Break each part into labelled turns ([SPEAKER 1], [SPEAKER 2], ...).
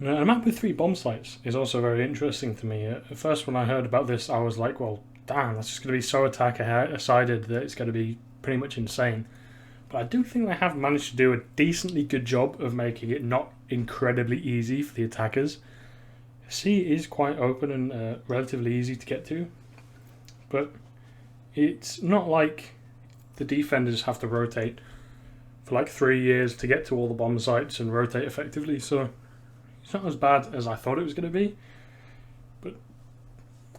[SPEAKER 1] A map with 3 bomb sites is also very interesting to me. At first, when I heard about this, I was like, well, damn, that's just going to be so attacker-sided that it's going to be pretty much insane. But I do think they have managed to do a decently good job of making it not incredibly easy for the attackers. C is quite open and relatively easy to get to, but it's not like the defenders have to rotate for like 3 years to get to all the bomb sites and rotate effectively, so it's not as bad as I thought it was going to be. But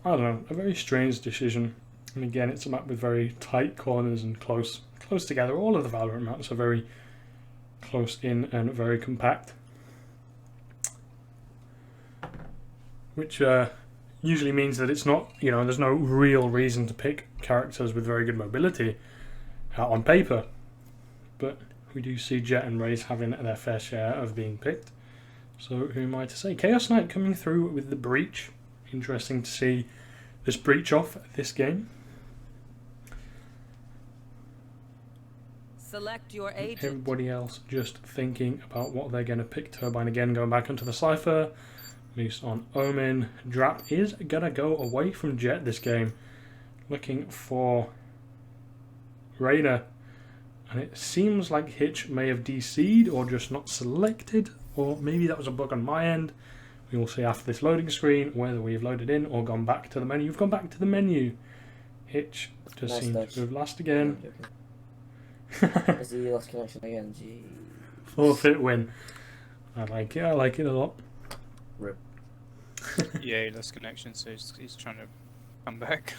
[SPEAKER 1] I don't know, a very strange decision. And again, it's a map with very tight corners and close together. All of the Valorant maps are very close in and very compact, which usually means that it's not, there's no real reason to pick characters with very good mobility on paper. But we do see Jet and Raze having their fair share of being picked. So who am I to say? Chaos Knight coming through with the breach. Interesting to see this breach off this game.
[SPEAKER 2] Select your agent.
[SPEAKER 1] Everybody else just thinking about what they're going to pick. Turbine again going back onto the Cypher. Moose on Omen. Drap is going to go away from Jet this game. Looking for Reyna. And it seems like Hitch may have DC'd or just not selected. Or maybe that was a bug on my end. We will see after this loading screen whether we've loaded in or gone back to the menu. We've gone back to the menu. Hitch just seems to have lost again.
[SPEAKER 3] Is the last connection again? Gee.
[SPEAKER 1] Forfeit win. I like it a lot.
[SPEAKER 3] Rip.
[SPEAKER 4] Yeah, he lost connection, so he's trying to come back.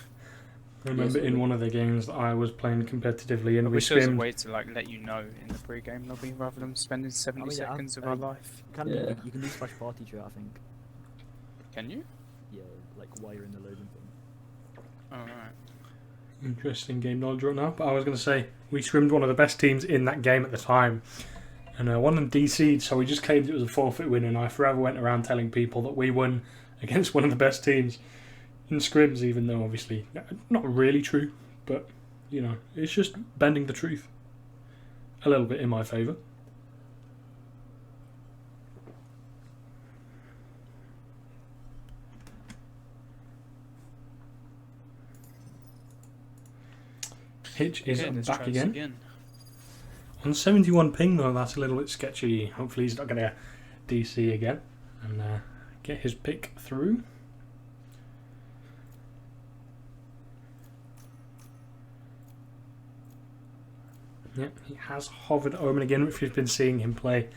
[SPEAKER 1] I remember in one of the games that I was playing competitively and
[SPEAKER 4] I
[SPEAKER 1] we
[SPEAKER 4] wish there was a
[SPEAKER 1] skimmed.
[SPEAKER 4] way to let you know in the pre-game lobby rather than spending 70 seconds of our life.
[SPEAKER 5] You can do Splash Party chat, I think.
[SPEAKER 4] Can you?
[SPEAKER 5] Yeah, like while you're in the loading thing.
[SPEAKER 4] Alright.
[SPEAKER 1] Interesting game knowledge right now. But I was going to say, we scrimmed one of the best teams in that game at the time. And one of them DC'd, so we just claimed it was a forfeit win, and I forever went around telling people that we won against one of the best teams in scrims, even though obviously not really true, but it's just bending the truth a little bit in my favour. Hitch is back again. On 71 ping though, that's a little bit sketchy. Hopefully he's not going to DC again and get his pick through. Yep, he has hovered Omen again, which we've been seeing him play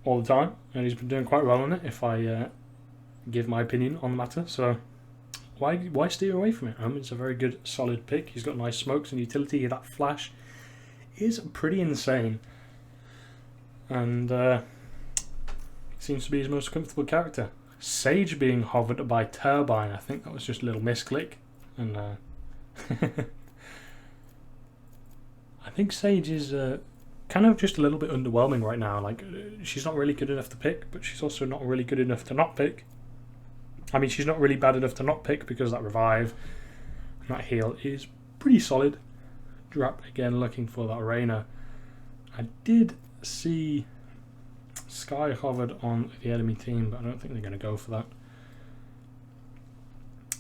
[SPEAKER 1] all the time, and he's been doing quite well on it, if I give my opinion on the matter. So why steer away from it? Omen's a very good, solid pick. He's got nice smokes and utility. That flash is pretty insane, and seems to be his most comfortable character. Sage being hovered by Turbine. I think that was just a little misclick, and I think Sage is kind of just a little bit underwhelming right now. Like, she's not really good enough to pick, but she's also not really good enough to not pick. I mean, she's not really bad enough to not pick because that revive and that heal is pretty solid. Drap again looking for that Reyna. I did see Sky hovered on the enemy team, but I don't think they're going to go for that.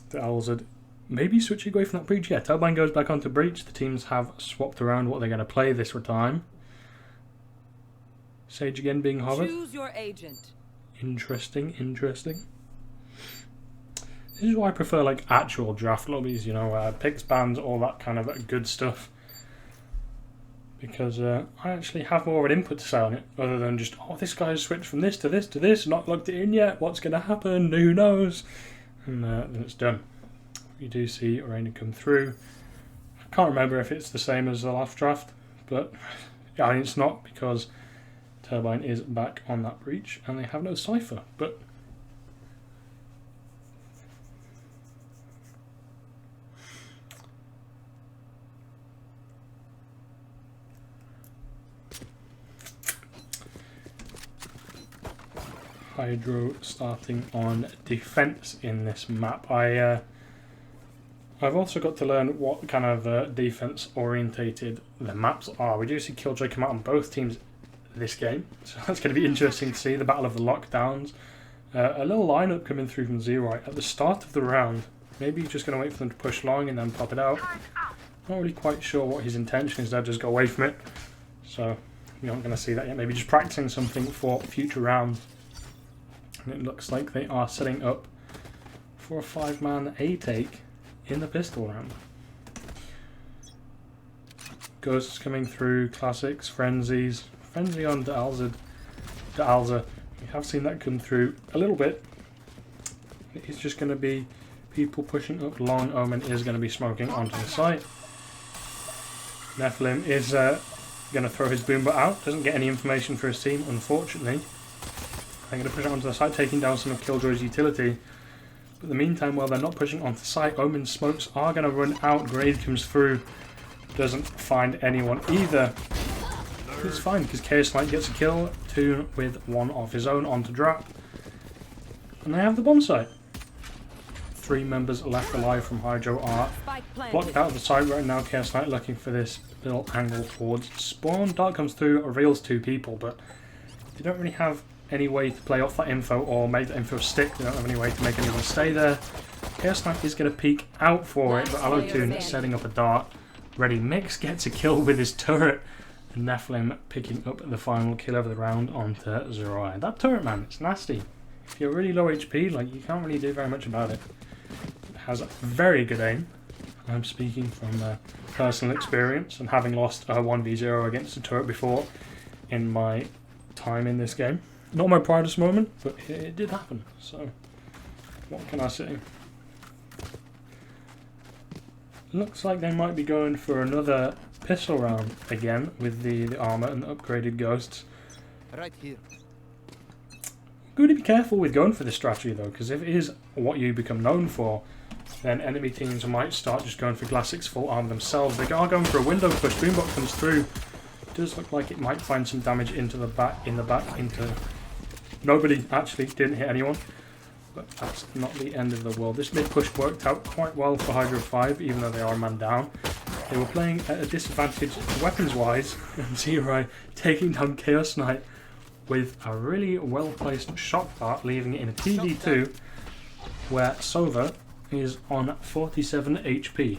[SPEAKER 1] The Owls are maybe switching away from that breach. Yeah, Turbine goes back onto breach. The teams have swapped around what they're going to play this time. Sage again being hovered.
[SPEAKER 2] Choose your agent.
[SPEAKER 1] Interesting. This is why I prefer like actual draft lobbies, picks, bans, all that kind of good stuff. Because I actually have more of an input to say on it, other than just, this guy's switched from this to this to this, not logged it in yet, what's going to happen, who knows? And then it's done. You do see Reyna come through. I can't remember if it's the same as the last draft, but it's not, because Turbine is back on that breach and they have no Cypher. But Hydro starting on defense in this map. I've also got to learn what kind of defense orientated the maps are. We do see Killjoy come out on both teams this game. So that's going to be interesting to see, the battle of the lockdowns. A little lineup coming through from Zero at the start of the round. Maybe he's just going to wait for them to push long and then pop it out. Not really quite sure what his intention is there, just go away from it. So you're not going to see that yet. Maybe just practicing something for future rounds. And it looks like they are setting up for a 5-man A-take in the pistol round. Ghosts coming through, classics, frenzies. Frenzy on D'Alza. We have seen that come through a little bit. It's just going to be people pushing up long. Omen is going to be smoking onto the site. Nephilim is going to throw his boombot out. Doesn't get any information for his team, unfortunately. I'm going to push it onto the site, taking down some of Killjoy's utility. But in the meantime, while they're not pushing onto the site, Omen's smokes are going to run out. Grade comes through. Doesn't find anyone either. It's fine because Chaos Knight gets a kill, 2 with 1 of his own onto drop. And they have the bomb site. 3 members left alive from Hydro are blocked out of the site right now. Chaos Knight looking for this little angle towards spawn. Dark comes through, reveals 2 people, but they don't really have any way to play off that info or make that info stick. They don't have any way to make anyone stay there. Chaos Knight is going to peek out for it, but Alotune is setting up a dart. Ready. Mix gets a kill with his turret. And Nephilim picking up the final kill of the round onto Zero Eye. That turret, man, it's nasty. If you're really low HP, like, you can't really do very much about it. It has very good aim. I'm speaking from personal experience and having lost a 1v0 against a turret before in my time in this game. Not my proudest moment, but it did happen. So, what can I say? Looks like they might be going for another pistol round again with the armor and the upgraded ghosts.
[SPEAKER 6] Right here.
[SPEAKER 1] Good to be careful with going for this strategy though, because if it is what you become known for, then enemy teams might start just going for classics full armor themselves. They are going for a window push. Boombot comes through. Does look like it might find some damage into the back. Into nobody actually didn't hit anyone. But that's not the end of the world. This mid push worked out quite well for Hydro5, even though they are a man down. They were playing at a disadvantage weapons-wise, and Zero taking down Chaos Knight with a really well-placed shock dart, leaving it in a 2v2, where Sova is on 47 HP.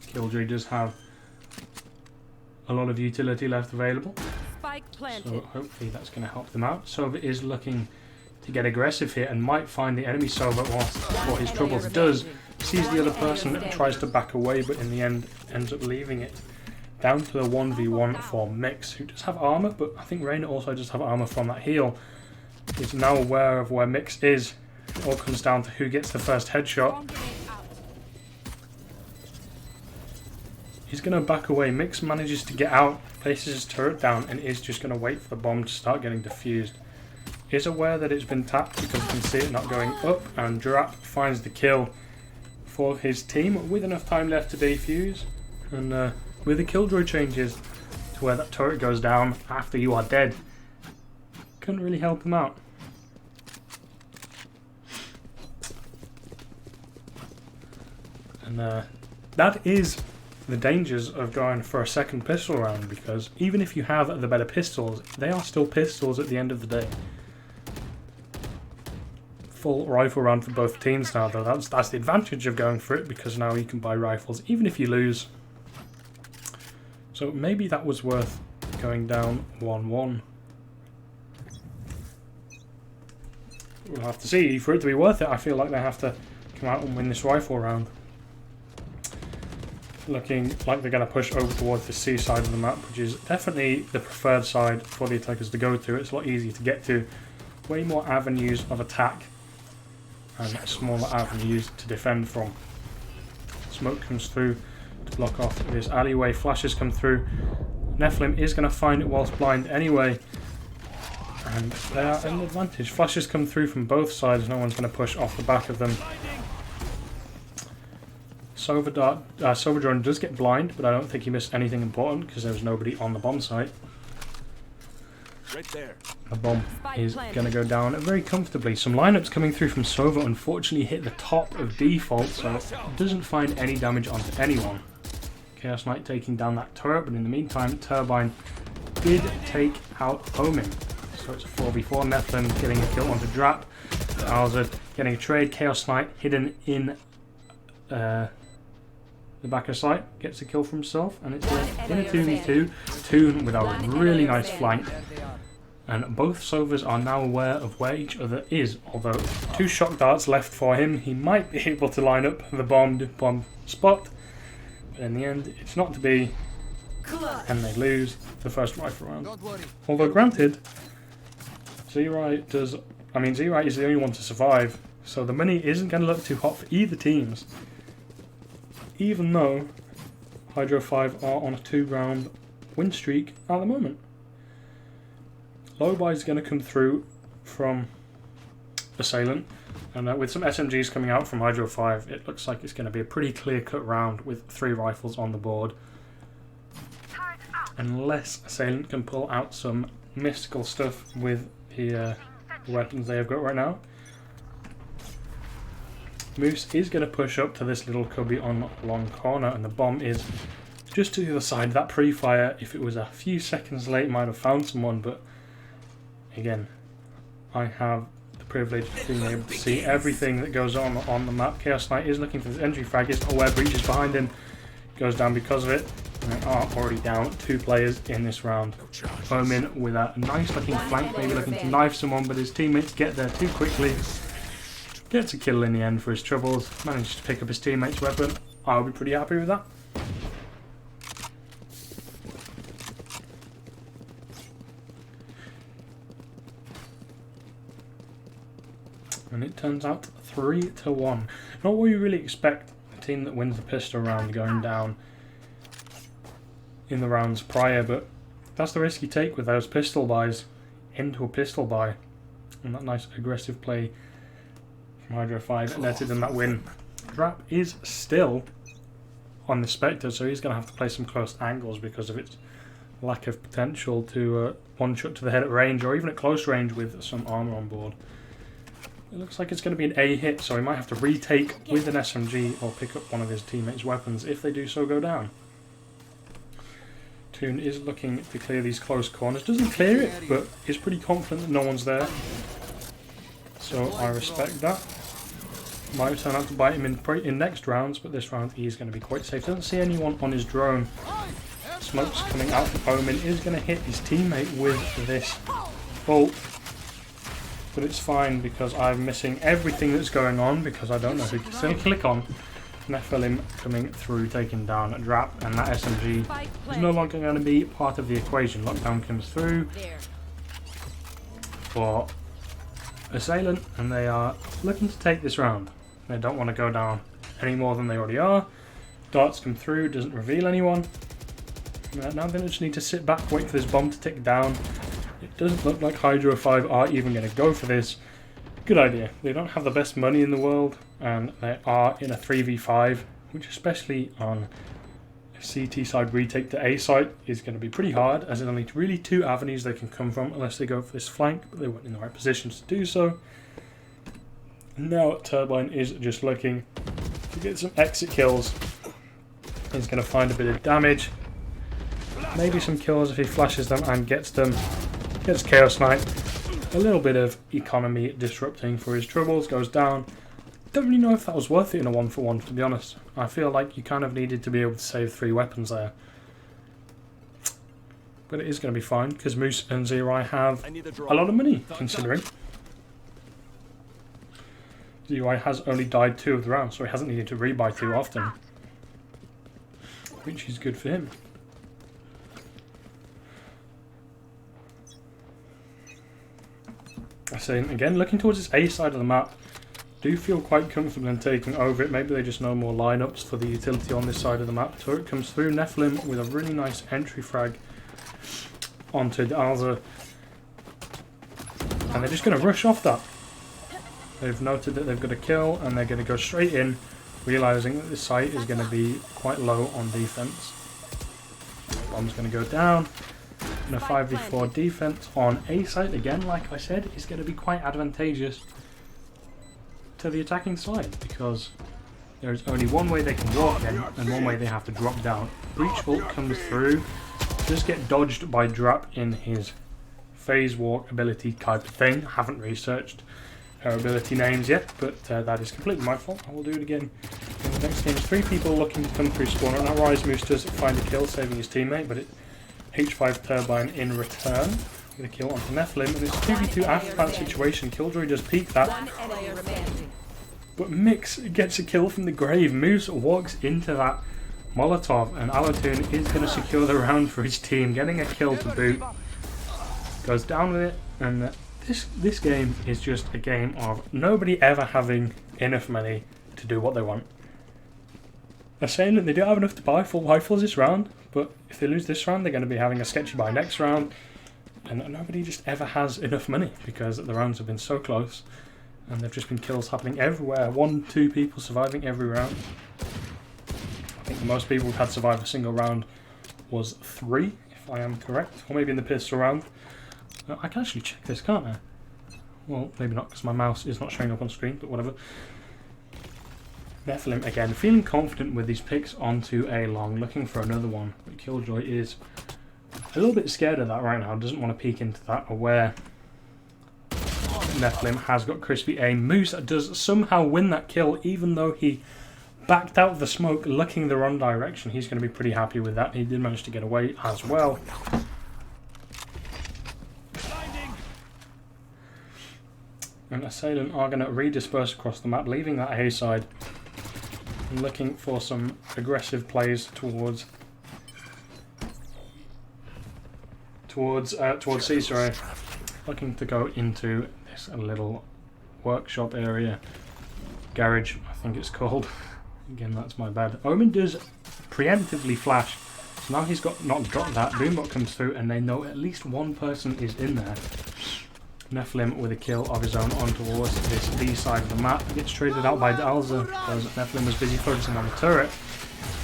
[SPEAKER 1] Killjoy does have a lot of utility left available, so hopefully that's going to help them out. Sova is looking to get aggressive here and might find the enemy Sova whilst for his troubles. Does sees the other person, tries to back away, but in the end ends up leaving it down to the 1v1 for Mix, who does have armor, but I think Rain also does have armor from that heal. He's now aware of where Mix is. It all comes down to who gets the first headshot. He's going to back away. Mix manages to get out, places his turret down, and is just going to wait for the bomb to start getting defused. Is aware that it's been tapped because you can see it not going up, and Drap finds the kill for his team with enough time left to defuse, and with the Killjoy changes to where that turret goes down after you are dead, couldn't really help him out. And that is the dangers of going for a second pistol round, because even if you have the better pistols, they are still pistols at the end of the day. Full rifle round for both teams now, though. That's the advantage of going for it, because now you can buy rifles even if you lose. So maybe that was worth going down 1-1. We'll have to see. For it to be worth it, I feel like they have to come out and win this rifle round. Looking like they're going to push over towards the C side of the map, which is definitely the preferred side for the attackers to go to. It's a lot easier to get to. Way more avenues of attack and smaller avenues to defend from. Smoke comes through to block off this alleyway. Flashes come through. Nephilim is going to find it whilst blind anyway, and they are an advantage. Flashes come through from both sides. No one's going to push off the back of them. Silver Drone does get blind, but I don't think he missed anything important because there was nobody on the bomb site.
[SPEAKER 6] Right there.
[SPEAKER 1] The bomb is going to go down very comfortably. Some lineups coming through from Sova unfortunately hit the top of default, so it doesn't find any damage onto anyone. Chaos Knight taking down that turret, but in the meantime, Turbine did take out Omen. So it's a 4v4. Nephilim getting a kill onto Drap. Alza getting a trade. Chaos Knight hidden in the back of sight. Gets a kill for himself. And it's in a 2v2. Toon with a really nice flank. And both Sovers are now aware of where each other is. Although 2 shock darts left for him. He might be able to line up the bomb spot. But in the end, it's not to be. And they lose the first rifle round. Although granted, Zerai does. I mean, Zerai is the only one to survive, so the money isn't going to look too hot for either teams. Even though Hydro5 are on a 2-round win streak at the moment. Low buy is going to come through from Assailant, and with some SMGs coming out from Hydro5, it looks like it's going to be a pretty clear-cut round with 3 rifles on the board. Unless Assailant can pull out some mystical stuff with the weapons they have got right now. Moose is going to push up to this little cubby on long corner, and the bomb is just to the other side. That pre-fire, if it was a few seconds late, might have found someone, but again, I have the privilege of being able to see everything that goes on the map. Chaos Knight is looking for this entry frag, is aware Breach is behind him, goes down because of it. And they are already down 2 players in this round. Omen with a nice looking flank, maybe looking to knife someone, but his teammates get there too quickly. Gets a kill in the end for his troubles. Manages to pick up his teammate's weapon. I'll be pretty happy with that. And it turns out 3-1. Not what you really expect. The team that wins the pistol round going down in the rounds prior, but that's the risk you take with those pistol buys into a pistol buy. And that nice aggressive play from Hydro5 netted them that win. Drap is still on the Spectre, so he's going to have to play some close angles because of its lack of potential to one-shot to the head at range, or even at close range with some armor on board. It looks like it's going to be an A hit, so he might have to retake with an SMG or pick up one of his teammates' weapons if they do so go down. Toon is looking to clear these close corners. Doesn't clear it, but is pretty confident that no one's there. So I respect that. Might turn out to bite him in next rounds, but this round he's going to be quite safe. Doesn't see anyone on his drone. Smoke's coming out from Omen. Is going to hit his teammate with this bolt. But it's fine because I'm missing everything that's going on because I don't know who to still click on. Nephilim coming through, taking down a Drap, and that SMG is no longer going to be part of the equation. Lockdown comes through for Assailant, and they are looking to take this round. They don't want to go down any more than they already are. Darts come through, doesn't reveal anyone. Now they just need to sit back, wait for this bomb to tick down. It doesn't look like Hydro5 are even going to go for this. Good idea. They don't have the best money in the world, and they are in a 3v5, which especially on a CT side retake to A site is going to be pretty hard, as there's only really 2 avenues they can come from unless they go for this flank, but they weren't in the right positions to do so. Now Turbine is just looking to get some exit kills. He's going to find a bit of damage, maybe some kills if he flashes them and gets them. Gets Chaos Knight. A little bit of economy disrupting for his troubles, goes down. Don't really know if that was worth it in a 1-for-1, to be honest. I feel like you kind of needed to be able to save 3 weapons there. But it is going to be fine, because Moose and Zerai have a lot of money, considering. Zerai has only died 2 of the rounds, so he hasn't needed to rebuy too often. Which is good for him. Assailant again, looking towards this A side of the map. Do feel quite comfortable in taking over it. Maybe they just know more lineups for the utility on this side of the map. Turret comes through. Nephilim with a really nice entry frag onto Alza. And they're just going to rush off that. They've noted that they've got a kill and they're going to go straight in, realising that this site is going to be quite low on defence. Bomb's going to go down. And a 5v4 defense on A site again, like I said, is going to be quite advantageous to the attacking side because there's only one way they can walk in and one way they have to drop down. Breach Bolt comes through, does get dodged by Drap in his phase walk ability type of thing. I haven't researched her ability names yet, but that is completely my fault. I will do it again in the next game. 3 people looking to come through spawn. Now Rise Moose does find a kill, saving his teammate, but it H5 Turbine in return. Get a kill onto Nephilim, and it's a 2v2 after that situation. Killjoy does peek that,
[SPEAKER 2] One enemy remaining.
[SPEAKER 1] but Mix gets a kill from the grave. Moose walks into that Molotov, and Alatoon is going to secure the round for his team, getting a kill to boot. Goes down with it, and this game is just a game of nobody ever having enough money to do what they want. Assailant, they don't have enough to buy full rifles this round, but if they lose this round, they're going to be having a sketchy buy next round. And nobody just ever has enough money because the rounds have been so close, and there've just been kills happening everywhere. 1, 2 people surviving every round. I think the most people we've had survive a single round was 3, if I am correct, or maybe in the pistol round. I can actually check this, can't I? Well, maybe not, because my mouse is not showing up on screen, but whatever. Nephilim again, feeling confident with these picks onto a long, looking for another one. But Killjoy is a little bit scared of that right now, doesn't want to peek into that, aware Nephilim has got crispy aim. Moose does somehow win that kill, even though he backed out of the smoke, looking the wrong direction. He's going to be pretty happy with that. He did manage to get away as well. And Assailant are going to redisperse across the map, leaving that A side and looking for some aggressive plays towards C, sorry. Looking to go into this little workshop area, garage I think it's called. Again, that's my bad. Omen does preemptively flash, so now he's not got that. Boombot comes through and they know at least one person is in there. Nephilim with a kill of his own on towards this B side of the map. Gets traded out by Dalza because Nephilim was busy focusing on the turret.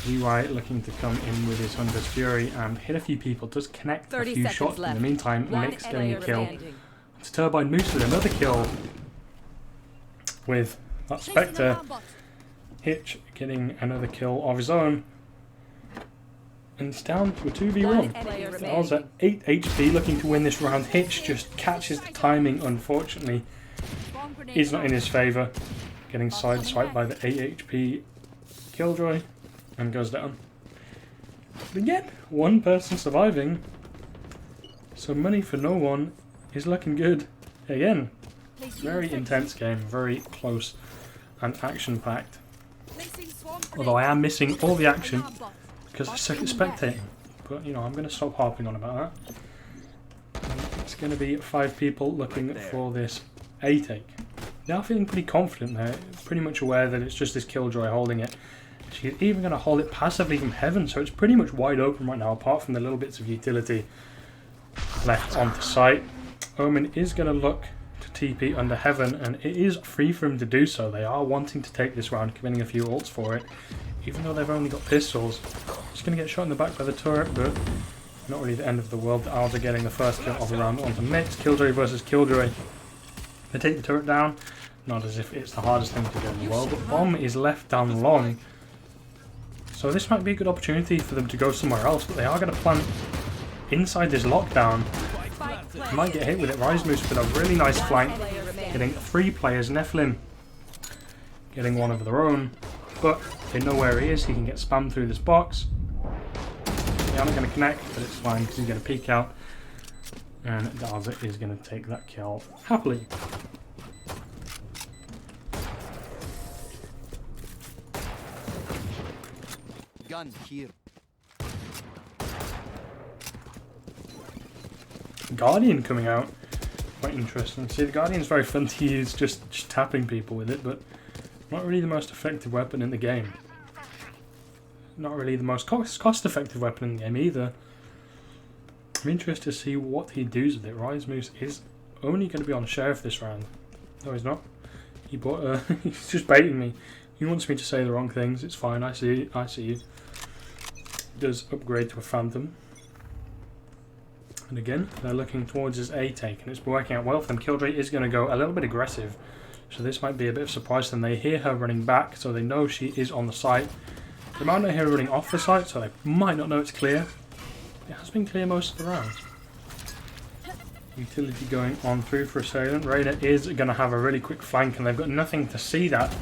[SPEAKER 1] GY looking to come in with his Hunter's Fury and hit a few people. Does connect a few shots left. In the meantime. Mix getting a kill. It's Turbine Moose with another kill with that Spectre. Hitch getting another kill of his own. And it's down to a 2v1. Dalza 8 HP looking to win this round. Hitch just catches the timing, unfortunately. Is not in his favour. Getting sideswiped by the 8 HP Killjoy and goes down. But again, one person surviving. So money for no one is looking good. Again, very intense game, very close and action packed. Although I am missing all the action because I suck at spectating. But you know, I'm going to stop harping on about that. And it's going to be 5 people looking for this A take. They are feeling pretty confident there, pretty much aware that it's just this Killjoy holding it. She's even going to hold it passively from heaven, so it's pretty much wide open right now, apart from the little bits of utility left onto site. Omen is going to look to TP under heaven, and it is free for him to do so. They are wanting to take this round, committing a few ults for it, even though they've only got pistols. Just going to get shot in the back by the turret, but not really the end of the world. The Owls are getting the first kill of the round onto Mix. Killjoy versus Killjoy. They take the turret down, not as if it's the hardest thing to do in the world, but Bomb is left down long. So this might be a good opportunity for them to go somewhere else, but they are going to plant inside this lockdown. They might get hit with it. Rise Moose with a really nice flank, getting 3 players. Nephilim getting one of their own, but they know where he is. He can get spammed through this box. They aren't going to connect, but it's fine because he's going to peek out. And Dalza is going to take that kill happily.
[SPEAKER 6] Gun here.
[SPEAKER 1] Guardian coming out. Quite interesting. See, the Guardian's very fun to use, just tapping people with it, but not really the most effective weapon in the game. Not really the most cost-effective weapon in the game either. I'm interested to see what he does with it. Rise Moose is only going to be on Sheriff this round. No, he's not. He bought he's just baiting me. He wants me to say the wrong things. It's fine. I see you. Does upgrade to a Phantom. And again, they're looking towards his A take, and it's working out well for them. Killjoy is going to go a little bit aggressive, so this might be a bit of a surprise to them. They hear her running back, so they know she is on the site. They might not hear her running off the site, so they might not know it's clear. it has been clear most of the rounds. Utility going on through for Assailant. Reyna is going to have a really quick flank, and they've got nothing to see that.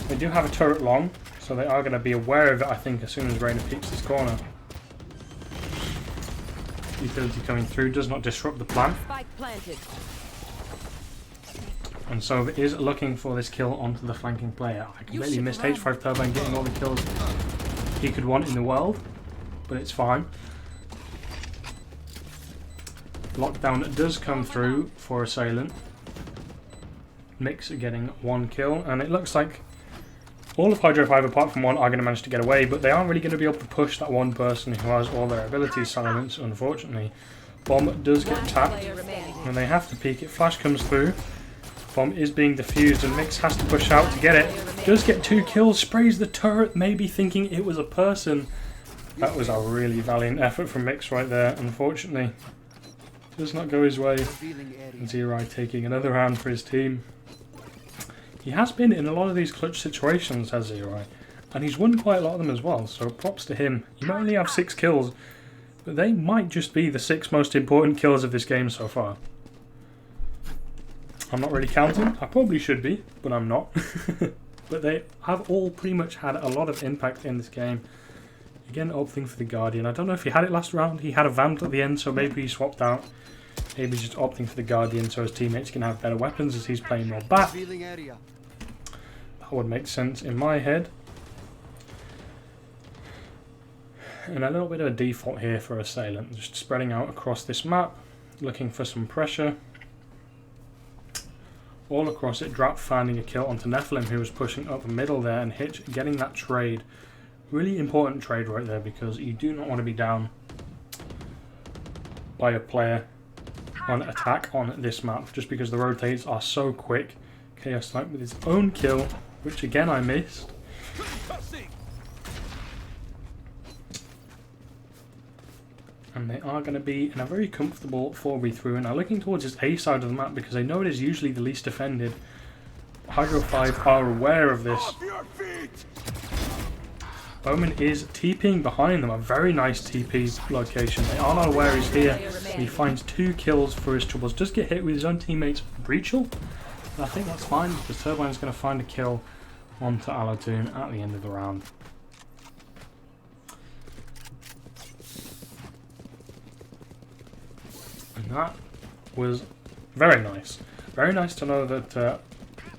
[SPEAKER 1] They do have a turret long, so they are going to be aware of it, I think, as soon as Reyna peeks this corner. Utility coming through does not disrupt the plan.
[SPEAKER 2] Spike planted.
[SPEAKER 1] And so it is looking for this kill onto the flanking player. I completely missed H5 Turbine getting all the kills he could want in the world, but it's fine. Lockdown does come through for Assailant. Mix are getting 1 kill, and it looks like all of Hydro5 apart from one are going to manage to get away, but they aren't really going to be able to push that one person who has all their abilities silenced, unfortunately. Bomb does get tapped, and they have to peek it. Flash comes through. Bomb is being defused, and Mix has to push out to get it. Does get 2 kills, sprays the turret, maybe thinking it was a person. That was a really valiant effort from Mix right there, unfortunately. Does not go his way. Zerai taking another round for his team. He has been in a lot of these clutch situations, has Zerai, and he's won quite a lot of them as well, so props to him. He might only have 6 kills, but they might just be the 6 most important kills of this game so far. I'm not really counting. I probably should be, but I'm not. But they have all pretty much had a lot of impact in this game. Again, opting for the Guardian. I don't know if he had it last round. He had a Vant at the end, so maybe he swapped out. Maybe he's just opting for the Guardian so his teammates can have better weapons as he's playing more back. That would make sense in my head. And a little bit of a default here for Assailant. Just spreading out across this map, looking for some pressure. All across it, Drap finding a kill onto Nephilim, who was pushing up the middle there, and Hitch getting that trade. Really important trade right there, because you do not want to be down by a player on attack on this map, just because the rotates are so quick. Chaos Knight with his own kill, which again I missed. And they are going to be in a very comfortable 4v3, and are looking towards his A side of the map because they know it is usually the least defended. Hydro5 are aware of this. Omen is TPing behind them, a very nice TP location. They are not aware he's here. He finds 2 kills for his troubles. Does get hit with his own teammate's Breachel. But I think that's fine because Turbine is going to find a kill onto Alatoon at the end of the round. And that was very nice. Very nice to know that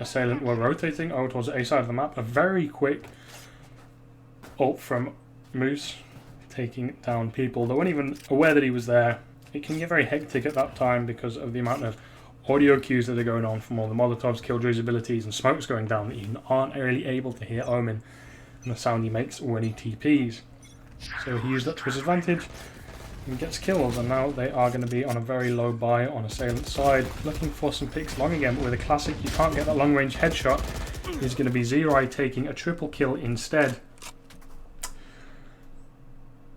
[SPEAKER 1] Assailant were rotating over towards the A side of the map. A very quick ult from Moose, taking down people. They weren't even aware that he was there. It can get very hectic at that time because of the amount of audio cues that are going on from all the Molotovs, Killjoy's abilities, and smokes going down that you aren't really able to hear Omen and the sound he makes when he TPs. So he used that to his advantage and gets kills, and now they are going to be on a very low buy on Assailant's side, looking for some picks long again, but with a classic you can't get that long range headshot. Is going to be Zerai taking a triple kill instead.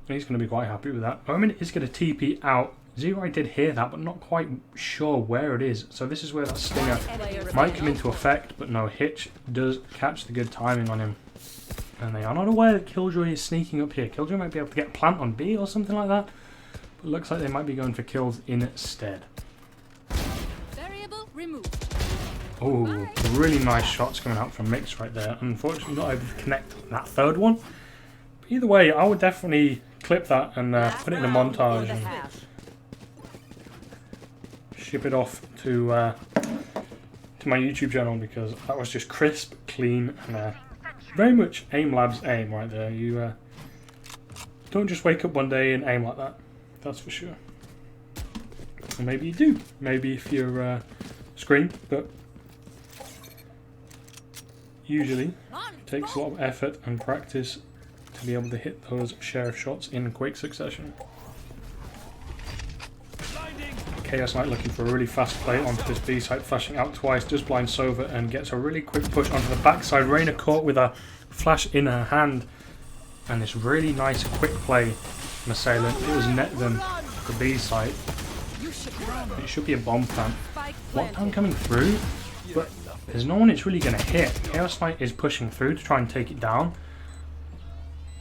[SPEAKER 1] And he's going to be quite happy with that. Omen is going to TP out. Zerai did hear that, but not quite sure where it is. So this is where that stinger might come into effect, but no, Hitch does catch the good timing on him. And they are not aware that Killjoy is sneaking up here. Killjoy might be able to get a plant on B or something like that. But it looks like they might be going for kills instead.
[SPEAKER 2] Variable removed.
[SPEAKER 1] Oh, really nice shots coming out from Mix right there. Unfortunately not able to connect that third one. But either way, I would definitely clip that and put it in a montage and ship it off to my YouTube channel, because that was just crisp, clean, and very much Aim Labs aim right there. You don't just wake up one day and aim like that, that's for sure. Or maybe you do, maybe if you're Scream, but usually it takes a lot of effort and practice to be able to hit those sheriff shots in quick succession. Chaos Knight looking for a really fast play onto this B site, flashing out twice, does blind Sova and gets a really quick push onto the backside. Reyna caught with a flash in her hand, and this really nice quick play from Assailant. It was net them the B site. It should be a bomb plant. Lockdown coming through, but there's no one it's really going to hit. Chaos Knight is pushing through to try and take it down.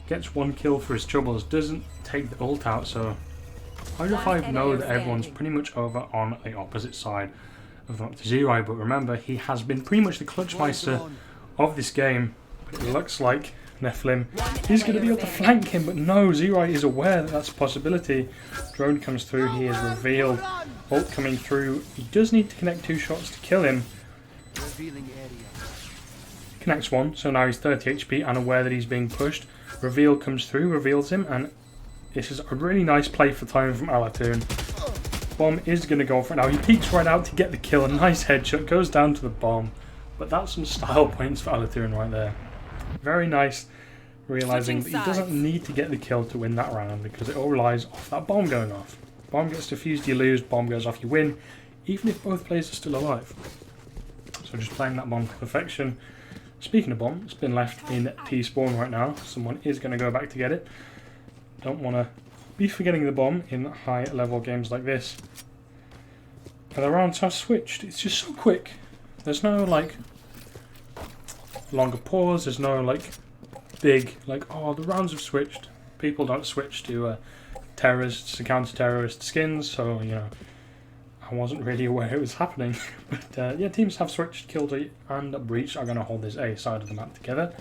[SPEAKER 1] Gets 1 kill for his troubles, doesn't take the ult out, so Hydro5 know that everyone's pretty much over on the opposite side of the map to Zero, but remember, he has been pretty much the clutchmeister of this game. But it looks like Nephilim is going to be able to flank him, but no, Zero is aware that that's a possibility. Drone comes through, he is revealed. Ult coming through, he does need to connect 2 shots to kill him. Connects 1, so now he's 30 HP and aware that he's being pushed. Reveal comes through, reveals him, and this is a really nice play for time from Alatoon. Bomb is going to go for it now. He peeks right out to get the kill. A nice headshot, goes down to the bomb. But that's some style points for Alatoon right there. Very nice, realising that he doesn't need to get the kill to win that round because it all relies off that bomb going off. Bomb gets defused, you lose. Bomb goes off, you win, even if both players are still alive. So just playing that bomb to perfection. Speaking of bomb, it's been left in T-spawn right now. Someone is going to go back to get it. Don't want to be forgetting the bomb in high level games like this. And the rounds have switched. It's just so quick. There's no like longer pause. There's no like big like, oh, the rounds have switched. People don't switch to terrorists and counter-terrorist skins, so you know I wasn't really aware it was happening. But yeah, teams have switched. Killjoy and Breach are going to hold this A side of the map together,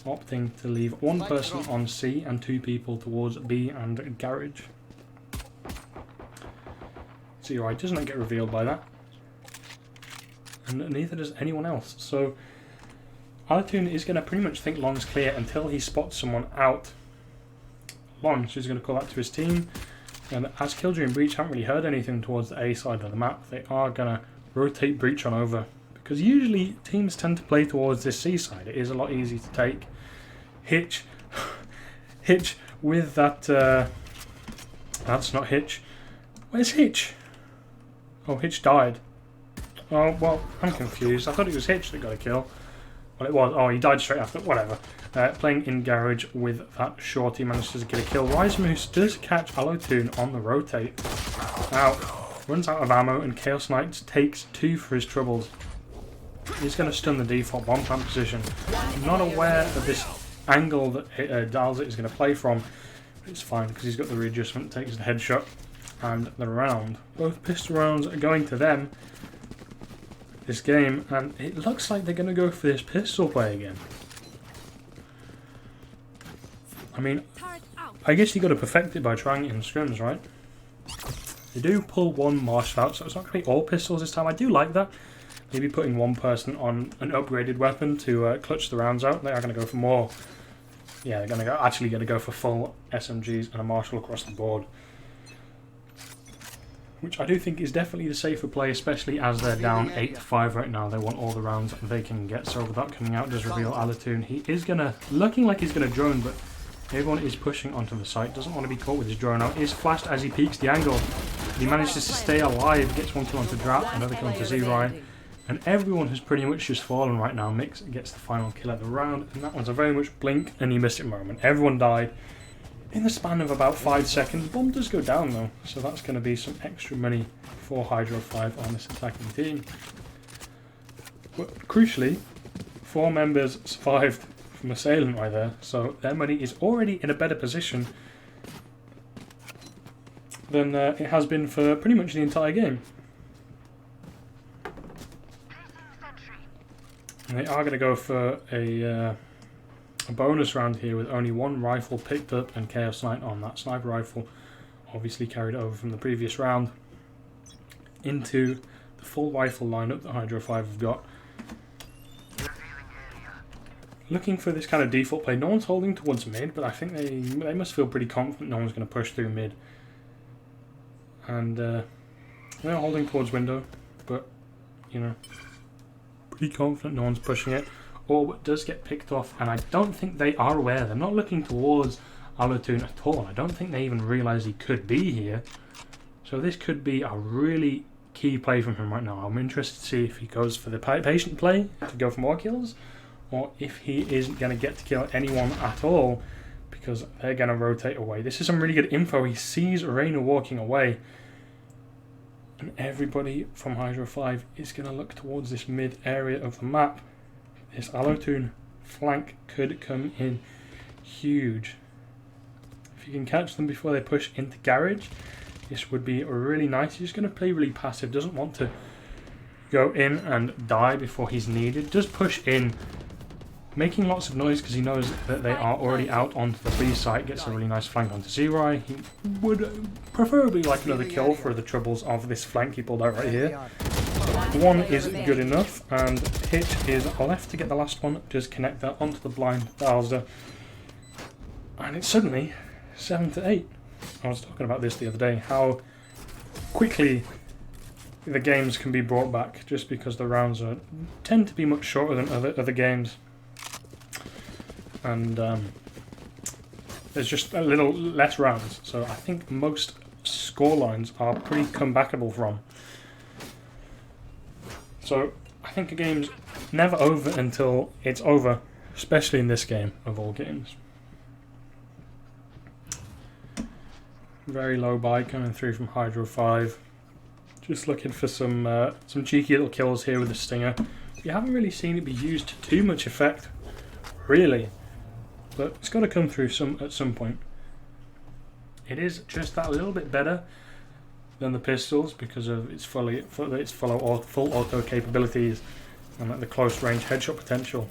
[SPEAKER 1] opting to leave 1 person on C and 2 people towards B and Garage. Zero does not get revealed by that, and neither does anyone else. So Alatoon is going to pretty much think Long's clear until he spots someone out. Long, so he's going to call that to his team. And as Killjoy and Breach haven't really heard anything towards the A side of the map, they are going to rotate Breach on over. Because usually teams tend to play towards this C side. It is a lot easier to take. Hitch with that... that's not Hitch. Where's Hitch? Oh, Hitch died. Oh, well, I'm confused. I thought it was Hitch that got a kill. Well, it was. Oh, he died straight after. Whatever. Playing in Garage with that short, he manages to get a kill. Wise Moose does catch Alatoon on the rotate. Now, runs out of ammo, and Chaos Knight takes 2 for his troubles. He's going to stun the default bomb plant position. Not aware of this angle that Dalzit is going to play from. It's fine because he's got the readjustment, takes the headshot and the round. Both pistol rounds are going to them this game, and it looks like they're going to go for this pistol play again. I mean, I guess you got to perfect it by trying it in scrims, right? They do pull 1 Marsh out, so it's not going to be all pistols this time. I do like that. Maybe putting 1 person on an upgraded weapon to clutch the rounds out. They are going to go for more. Yeah, they're going to actually going to go for full SMGs and a Marshall across the board, which I do think is definitely the safer play, especially as they're down 8-5 right now. They want all the rounds they can get. So without coming out, does reveal Alatoon. He is gonna looking like he's gonna drone, but everyone is pushing onto the site. Doesn't want to be caught with his drone out. Is flashed as he peeks the angle. He manages to stay alive. Gets 1 kill onto Drap, another kill onto Z-Rye. And everyone has pretty much just fallen right now. Mix gets the final kill at the round, and that was a very much blink and you missed it moment. Everyone died in the span of about 5 seconds. Bomb does go down though, so that's going to be some extra money for Hydro5 on this attacking team. But crucially, 4 members survived from Assailant right there, so their money is already in a better position than it has been for pretty much the entire game. And they are going to go for a bonus round here with only 1 rifle picked up and Chaos Knight on. That sniper rifle obviously carried over from the previous round into the full rifle lineup that Hydro5 have got. Looking for this kind of default play. No one's holding towards mid, but I think they must feel pretty confident no one's going to push through mid. And they're holding towards window, but you know, pretty confident no one's pushing it. Orb does get picked off, and I don't think they are aware. They're not looking towards Alatoon at all. I don't think they even realise he could be here. So this could be a really key play from him right now. I'm interested to see if he goes for the patient play to go for more kills, or if he isn't going to get to kill anyone at all because they're going to rotate away. This is some really good info. He sees Reina walking away, and everybody from Hydro5 is going to look towards this mid area of the map. This Alatoon flank could come in huge. If you can catch them before they push into Garage, this would be really nice. He's going to play really passive, doesn't want to go in and die before he's needed. Does push in, making lots of noise because he knows that they are already out onto the B site. Gets a really nice flank onto Zerai. He would preferably like another kill for the troubles of this flank he pulled out right here. One is good enough, and Hitch is left to get the last one. Just connect that onto the blind Bowser. And it's suddenly 7-8. I was talking about this the other day, how quickly the games can be brought back just because the rounds tend to be much shorter than other games. And there's just a little less rounds, so I think most scorelines are pretty comebackable from. So I think a game's never over until it's over, especially in this game of all games. Very low buy coming through from Hydro5. Just looking for some cheeky little kills here with the Stinger. You haven't really seen it be used to too much effect, really. But it's got to come through at some point. It is just that little bit better than the pistols because of its full auto capabilities and like the close range headshot potential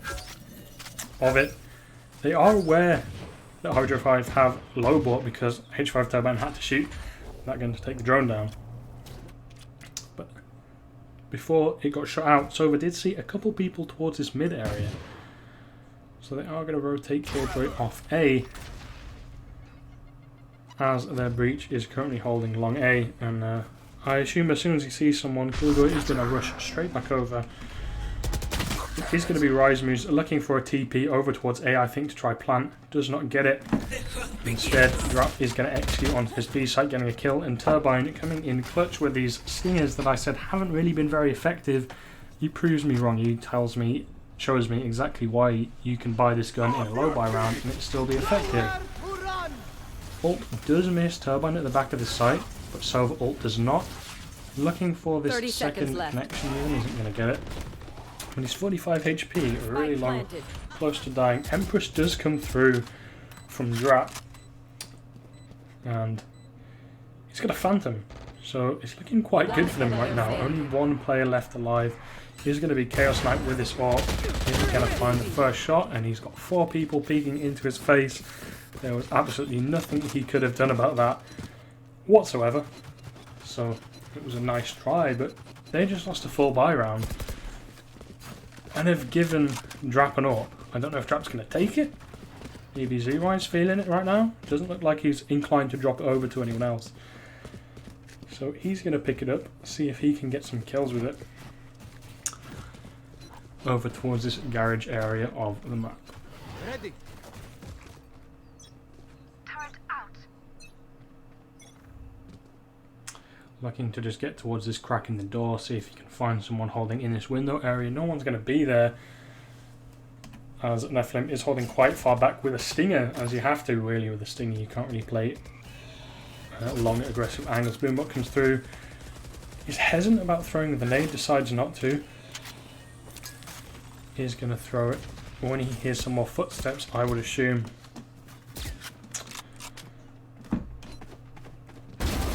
[SPEAKER 1] of it. They are aware that Hydro5 have low bought because H5 Turbine had to shoot that gun to take the drone down. But before it got shot out, Sova did see a couple people towards this mid area. So they are going to rotate Killjoy off A, as their breach is currently holding long A, and I assume as soon as he sees someone, Killjoy is going to rush straight back over. He's going to be Rise Moves looking for a TP over towards A, I think, to try plant. Does not get it. Instead, Drop is going to execute onto this B site, getting a kill, and Turbine coming in clutch with these Stingers that I said haven't really been very effective. He proves me wrong. He shows me exactly why you can buy this gun in a low buy round and it still be effective. Ult does miss Turbine at the back of the site, but Sova ult does not. Looking for this second connection even, isn't going to get it. When he's 45 HP, really long, close to dying. Empress does come through from Drap, and he's got a Phantom, so it's looking quite good for them right now. Only one player left alive. He's going to be Chaos Knight with this AWP. He's going to find the first shot, and he's got 4 people peeking into his face. There was absolutely nothing he could have done about that whatsoever. So it was a nice try, but they just lost a full buy round. And have given Drap an AWP. I don't know if Drap's going to take it. Maybe Zerai's feeling it right now. Doesn't look like he's inclined to drop it over to anyone else. So he's going to pick it up, see if he can get some kills with it. Over towards this garage area of the map.
[SPEAKER 6] Ready.
[SPEAKER 1] Looking to just get towards this crack in the door, see if you can find someone holding in this window area. No one's going to be there, as Nephilim is holding quite far back with a Stinger, as you have to really with a Stinger. You can't really play long aggressive angles. Boombot comes through. He's hesitant about throwing the nade, decides not to. He's going to throw it when he hears some more footsteps, I would assume.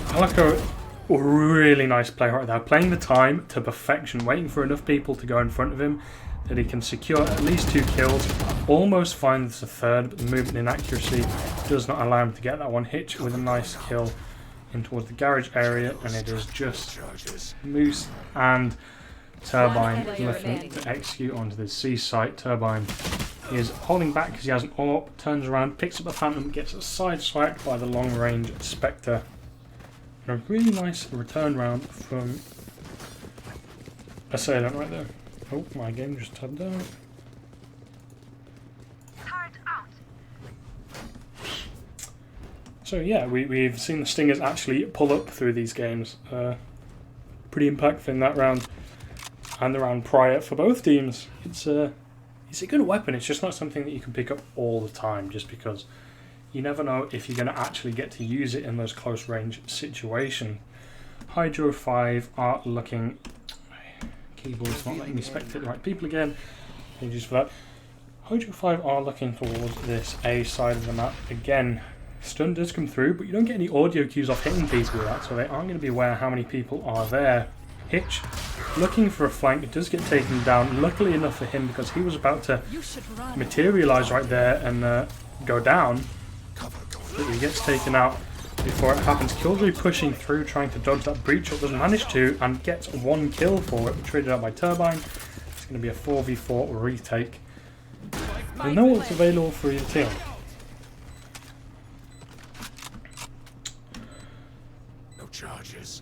[SPEAKER 1] Calico, really nice play right there. Playing the time to perfection, waiting for enough people to go in front of him that he can secure at least 2 kills. Almost finds the third, but the movement inaccuracy does not allow him to get that one. Hitch with a nice kill in towards the garage area, and it is just Moose and Turbine looking to execute onto the C site. Turbine is holding back because he has an AWP, turns around, picks up a Phantom, gets sideswiped by the long range Spectre. And a really nice return round from Assailant right there. Oh, my game just tabbed out. So yeah, we've seen the Stingers actually pull up through these games. Pretty impactful in that round and the round prior for both teams. It's a good weapon. It's just not something that you can pick up all the time, just because you never know if you're going to actually get to use it in those close range situations. Hydro5 are looking... Keyboard's not letting me spectate the right people again. Apologies for that. Hydro5 are looking towards this A side of the map again. stun does come through, but you don't get any audio cues off hitting people with that, so they aren't going to be aware how many people are there. Hitch looking for a flank, it does get taken down, luckily enough for him, because he was about to
[SPEAKER 2] You should run.
[SPEAKER 1] materialise right there and go down, but he gets taken out before it happens. Killjoy pushing through, trying to dodge that breach up, doesn't manage to, and gets one kill for it, traded out by Turbine. It's going to be a 4v4 retake. We know what's available for either team.
[SPEAKER 6] No charges.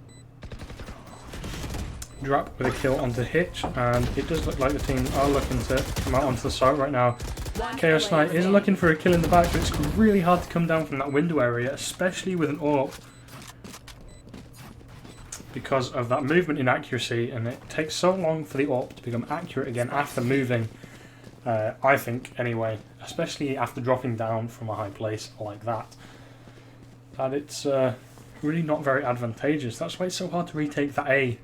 [SPEAKER 1] Drop with a kill onto Hitch, and it does look like the team are looking to come out onto the site right now. Chaos Knight is looking for a kill in the back, but it's really hard to come down from that window area, especially with an AWP, because of that movement inaccuracy, and it takes so long for the AWP to become accurate again after moving, I think, anyway, especially after dropping down from a high place like that, that it's really not very advantageous. That's why it's so hard to retake that A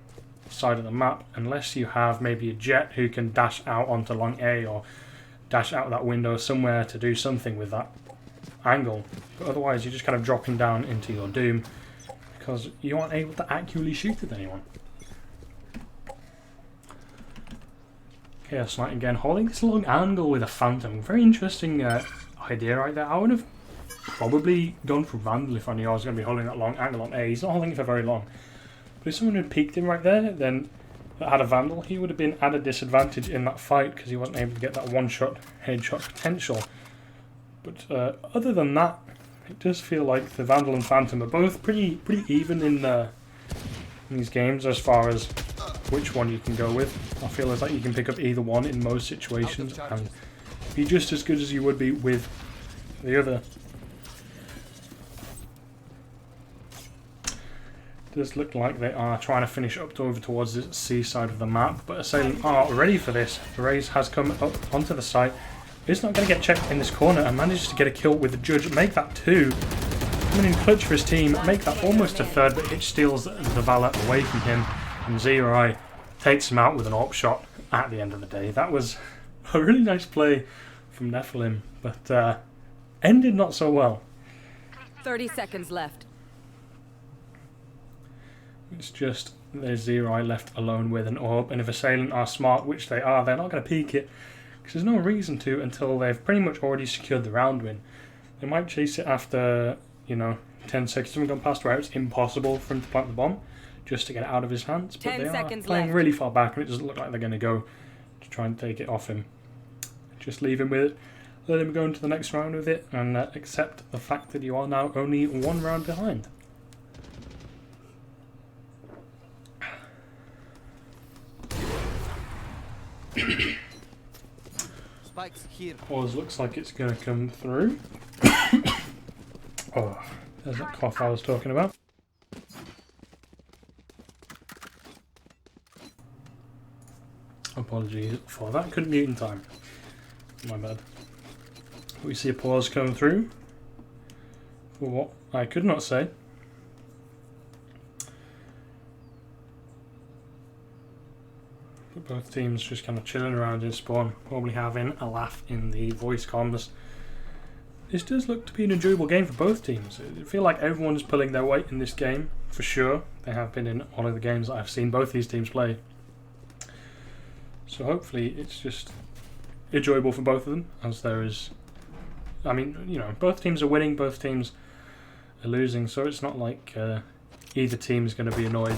[SPEAKER 1] side of the map, unless you have maybe a jet who can dash out onto long A or dash out that window somewhere to do something with that angle. But otherwise you're just kind of dropping down into your doom because you aren't able to accurately shoot at anyone. Chaos Knight again holding this long angle with a Phantom. Very interesting idea right there. I would have probably gone for Vandal if I knew I was going to be holding that long angle on A. He's not holding it for very long. But if someone had peeked him right there, then that had a Vandal, he would have been at a disadvantage in that fight because he wasn't able to get that one-shot headshot potential. But other than that, it does feel like the Vandal and Phantom are both pretty even in these games as far as which one you can go with. I feel as like you can pick up either one in most situations and be just as good as you would be with the other. Does look like they are trying to finish up over towards the C side of the map, but Assailant are ready for this. The Raze has come up onto the site. He's not going to get checked in this corner and manages to get a kill with the Judge, make that 2. Coming in clutch for his team, make that almost a 3rd, but Hitch steals the Valor away from him, and Zerai takes him out with an AWP shot at the end of the day. That was a really nice play from Nephilim, but ended not so well.
[SPEAKER 2] 30 seconds left.
[SPEAKER 1] It's just there's Zerai left alone with an AWP, and if Assailant are smart, which they are, they're not going to peek it, because there's no reason to until they've pretty much already secured the round win. They might chase it after, 10 seconds haven't gone past where it's impossible for him to plant the bomb, just to get it out of his hands, but
[SPEAKER 2] 10
[SPEAKER 1] they are
[SPEAKER 2] seconds
[SPEAKER 1] playing
[SPEAKER 2] left.
[SPEAKER 1] really far back, and it doesn't look like they're going to go to try and take it off him. Just leave him with it, let him go into the next round with it, and accept the fact that you are now only 1 round behind.
[SPEAKER 6] Spikes here.
[SPEAKER 1] Pause looks like it's going to come through. Oh, there's that cough I was talking about. Apologies for that, couldn't mute in time. My bad. We see a pause come through for what I could not say. But both teams just kind of chilling around in spawn, probably having a laugh in the voice comms. This does look to be an enjoyable game for both teams. I feel like everyone's pulling their weight in this game, for sure. They have been in all of the games that I've seen both these teams play. So hopefully it's just enjoyable for both of them, as there is... I mean, both teams are winning, both teams are losing, so it's not like either team is going to be annoyed.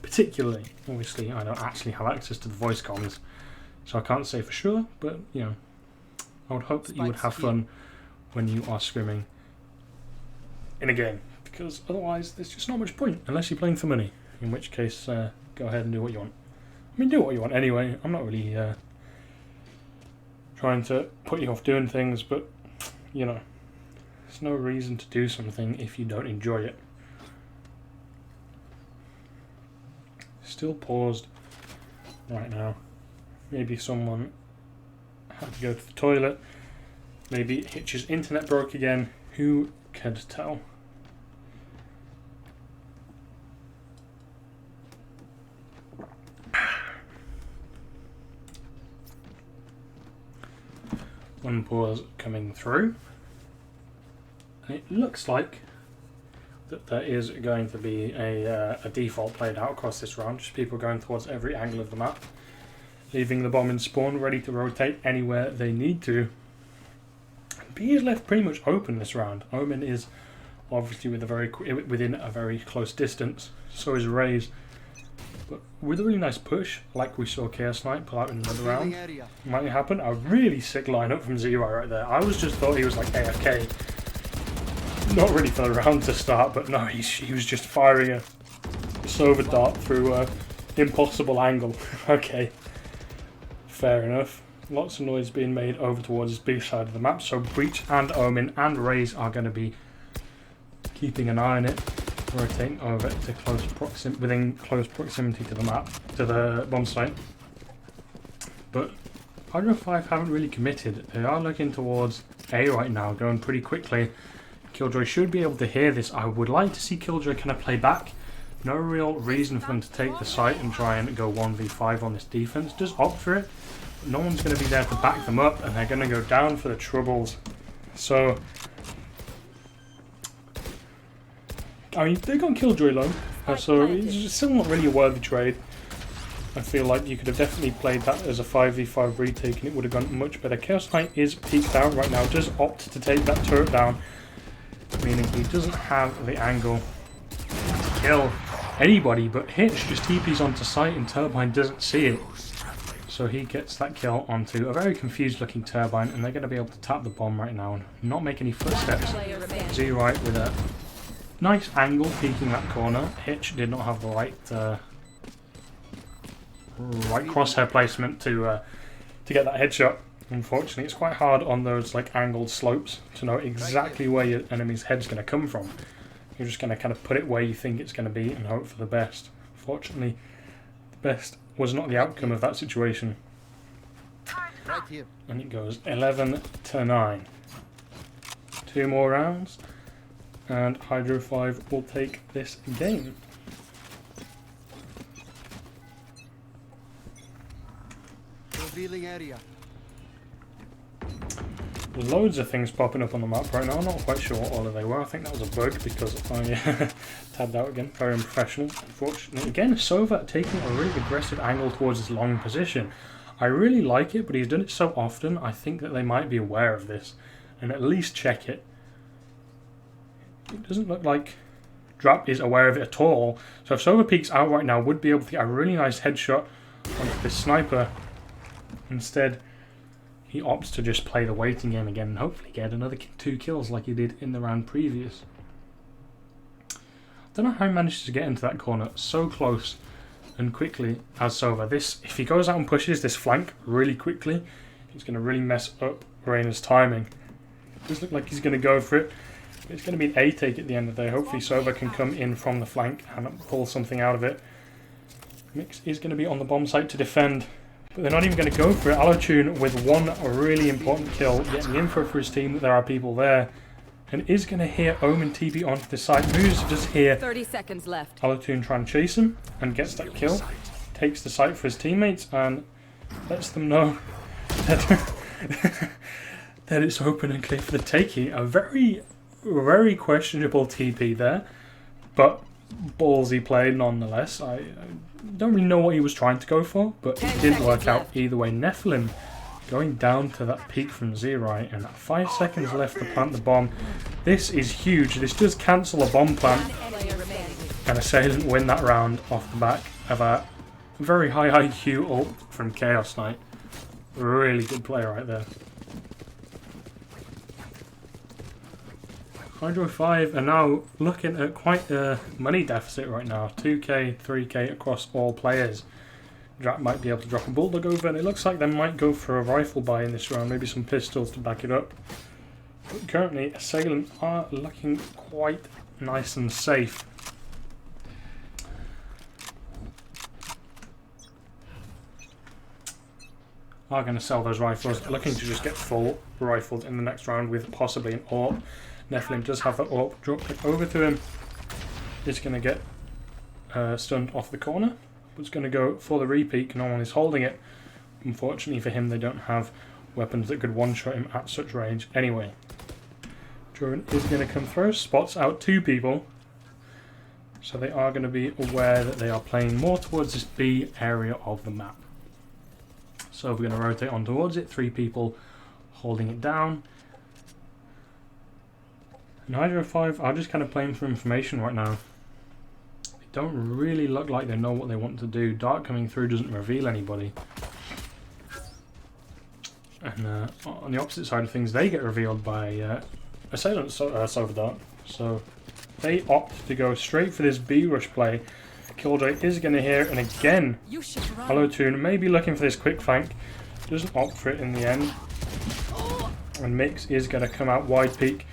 [SPEAKER 1] Particularly, obviously, I don't actually have access to the voice comms, so I can't say for sure, but, I would hope that you would have fun when you are scrimming in a game, because otherwise there's just not much point, unless you're playing for money, in which case, go ahead and do what you want. I mean, do what you want anyway. I'm not really trying to put you off doing things, but, there's no reason to do something if you don't enjoy it. Still paused right now. Maybe someone had to go to the toilet. Maybe Hitch's internet broke again. Who could tell? One pause coming through. And it looks like that there is going to be a default played out across this round, just people going towards every angle of the map, leaving the bomb in spawn ready to rotate anywhere they need to. B is left pretty much open this round. Omen is obviously within a very close distance, so is Raze. But with a really nice push, like we saw Chaos Knight pull out in another round, might happen. A really sick lineup from Zero right there. I just thought he was like AFK. Not ready for the round to start, but no, he was just firing a Sova dart through an impossible angle. Okay, fair enough. Lots of noise being made over towards this B side of the map, so Breach and Omen and Raze are going to be keeping an eye on it, rotating over to within close proximity to the map, to the bomb site. But Hydro5 haven't really committed. They are looking towards A right now, going pretty quickly. Killjoy should be able to hear this. I would like to see Killjoy kind of play back. No real reason for them to take the site and try and go 1v5 on this defense. Just opt for it. But no one's going to be there to back them up, and they're going to go down for the troubles. So, I mean, they got Killjoy low, so it's still not really a worthy trade. I feel like you could have definitely played that as a 5v5 retake and it would have gone much better. Chaos Knight is peeked out right now, does opt to take that turret down, meaning he doesn't have the angle to kill anybody, but Hitch just TPs onto site and Turbine doesn't see it. So he gets that kill onto a very confused looking Turbine, and they're going to be able to tap the bomb right now and not make any footsteps. Z-Right with a nice angle peeking that corner. Hitch did not have the right crosshair placement to get that headshot. Unfortunately, it's quite hard on those like angled slopes to know exactly where your enemy's head's going to come from. You're just going to kind of put it where you think it's going to be and hope for the best. Fortunately, the best was not the outcome of that situation.
[SPEAKER 6] Right here.
[SPEAKER 1] And it goes 11-9. 2 more rounds, and Hydro5 will take this game.
[SPEAKER 6] Revealing area.
[SPEAKER 1] There's loads of things popping up on the map right now. I'm not quite sure what all of they were. I think that was a bug because I tabbed out again. Very unprofessional, unfortunately. Again, Sova taking a really aggressive angle towards his long position. I really like it, but he's done it so often, I think that they might be aware of this and at least check it. It doesn't look like Drap is aware of it at all. So if Sova peeks out right now, would be able to get a really nice headshot onto this sniper. Instead, he opts to just play the waiting game again and hopefully get another 2 kills like he did in the round previous. Don't know how he managed to get into that corner so close and quickly as Sova. If he goes out and pushes this flank really quickly, he's going to really mess up Reyna's timing. It does look like he's going to go for it, but it's going to be an A take at the end of the day. Hopefully Sova can come in from the flank and pull something out of it. Mix is going to be on the bomb site to defend, but they're not even going to go for it. Allotune with one really important kill, getting the info for his team that there are people there, and is going to hear Omen TP onto the side. Moves to just hear
[SPEAKER 2] 30 seconds left.
[SPEAKER 1] Allotune try and chase him, and gets that kill. Takes the site for his teammates, and lets them know that, that it's open and clear for the taking. A very, very questionable TP there, but ballsy play nonetheless. I don't really know what he was trying to go for, but it didn't work out either way. Nephilim going down to that peak from Z-Right, and 5 seconds left to plant the bomb. This is huge. This does cancel a bomb plant, and Assailant win that round off the back of a very high IQ ult from Chaos Knight. Really good play right there. Hydro5 are now looking at quite a money deficit right now. 2k, 3k across all players. Drap might be able to drop a bulldog over, and it looks like they might go for a rifle buy in this round, maybe some pistols to back it up. But currently, Assailant are looking quite nice and safe. Are going to sell those rifles, looking to just get full rifled in the next round with possibly an AWP. Nephilim does have that AWP, drop it over to him. It's going to get stunned off the corner. It's going to go for the repeat. No one is holding it. Unfortunately for him, they don't have weapons that could one-shot him at such range anyway. Drone is going to come through, spots out 2 people. So they are going to be aware that they are playing more towards this B area of the map. So we're going to rotate on towards it, 3 people holding it down. And Hydro5 are just kind of playing for information right now. They don't really look like they know what they want to do. Dark coming through doesn't reveal anybody. And on the opposite side of things, they get revealed by Assailant Sofa Dark. So they opt to go straight for this B rush play. Killjoy is going to hear, and again, Hollow Tune may be looking for this quick flank. Doesn't opt for it in the end. And Mix is going to come out wide peak